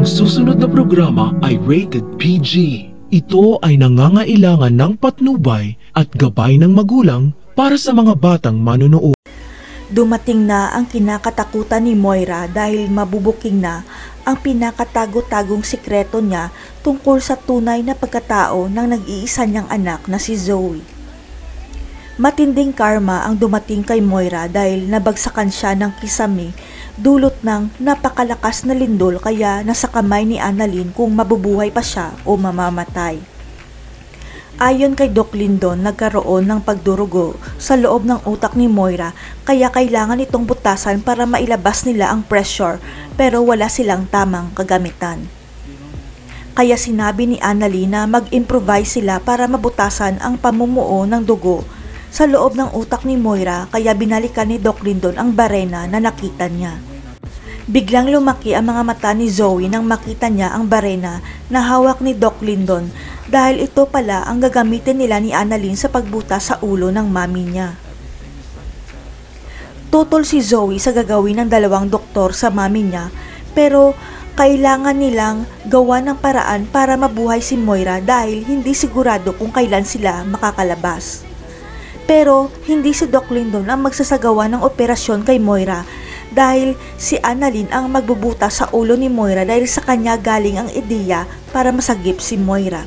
Ang susunod na programa ay rated PG. Ito ay nangangailangan ng patnubay at gabay ng magulang para sa mga batang manunood. Dumating na ang kinakatakutan ni Moira dahil mabubuking na ang pinakatago-tagong sikreto niya tungkol sa tunay na pagkatao ng nag-iisa niyang anak na si Zoe. Matinding karma ang dumating kay Moira dahil nabagsakan siya ng kisame dulot ng napakalakas na lindol kaya nasa kamay ni Annalyn kung mabubuhay pa siya o mamamatay. Ayon kay Doc Lindon, nagkaroon ng pagdurugo sa loob ng utak ni Moira kaya kailangan itong butasan para mailabas nila ang pressure pero wala silang tamang kagamitan. Kaya sinabi ni Annalyn na mag-improvise sila para mabutasan ang pamumuo ng dugo sa loob ng utak ni Moira kaya binalikan ni Doc Lindon ang barena na nakita niya. Biglang lumaki ang mga mata ni Zoe nang makita niya ang barena na hawak ni Doc Lindon dahil ito pala ang gagamitin nila ni Annalyn sa pagbuta sa ulo ng mami niya. Tutol si Zoe sa gagawin ng dalawang doktor sa mami niya pero kailangan nilang gawa ng paraan para mabuhay si Moira dahil hindi sigurado kung kailan sila makakalabas. Pero hindi si Doc Lindon ang magsasagawa ng operasyon kay Moira dahil si Annalyn ang magbubuta sa ulo ni Moira dahil sa kanya galing ang ideya para masagip si Moira.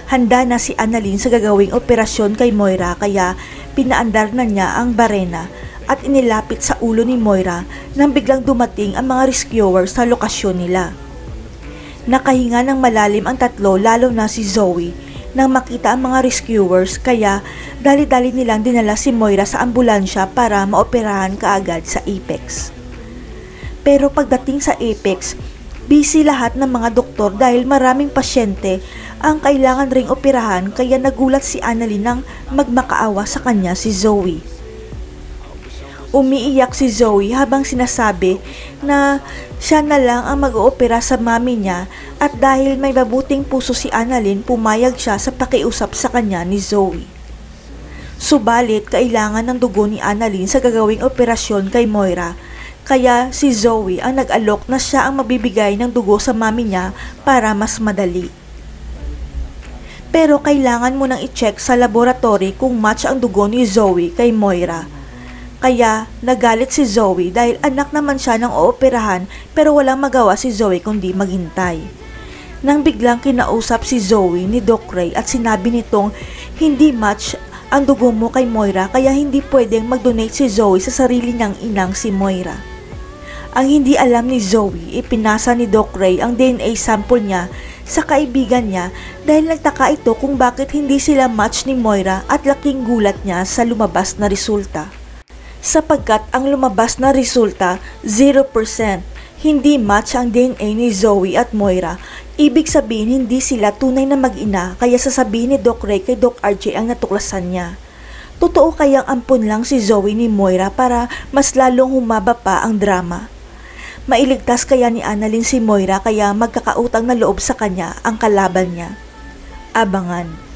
Handa na si Annalyn sa gagawing operasyon kay Moira kaya pinaandar na niya ang barena at inilapit sa ulo ni Moira nang biglang dumating ang mga rescuers sa lokasyon nila. Nakahinga ng malalim ang tatlo lalo na si Zoe nang makita ang mga rescuers kaya dali-dali nilang dinala si Moira sa ambulansya para maoperahan kaagad sa Apex. Pero pagdating sa Apex, busy lahat ng mga doktor dahil maraming pasyente ang kailangan ring operahan kaya nagulat si Annalyn nang magmakaawa sa kanya si Zoe. Umiiyak si Zoe habang sinasabi na siya na lang ang mag-oopera sa mami niya at dahil may mabuting puso si Annalyn, pumayag siya sa pakiusap sa kanya ni Zoe. Subalit, kailangan ng dugo ni Annalyn sa gagawing operasyon kay Moira, kaya si Zoe ang nag-alok na siya ang mabibigay ng dugo sa mami niya para mas madali. Pero kailangan mo nang i-check sa laboratory kung match ang dugo ni Zoe kay Moira. Kaya nagalit si Zoe dahil anak naman siya ng ooperahan pero walang magawa si Zoe kundi maghintay. Nang biglang kinausap si Zoe ni Doc Ray at sinabi nitong hindi match ang dugo mo kay Moira kaya hindi pwedeng mag-donate si Zoe sa sarili niyang inang si Moira. Ang hindi alam ni Zoe, ipinasa ni Doc Ray ang DNA sample niya sa kaibigan niya dahil nagtaka ito kung bakit hindi sila match ni Moira at laking gulat niya sa lumabas na resulta. Sapagkat ang lumabas na resulta 0%, hindi match ang DNA ni Zoe at Moira. Ibig sabihin hindi sila tunay na mag-ina kaya sasabihin ni Doc Ray kay Doc RJ ang natuklasan niya. Totoo kayang ampun lang si Zoe ni Moira para mas lalong humaba pa ang drama? Mailigtas kaya ni Annalyn si Moira kaya magkakautang na loob sa kanya ang kalaban niya? Abangan.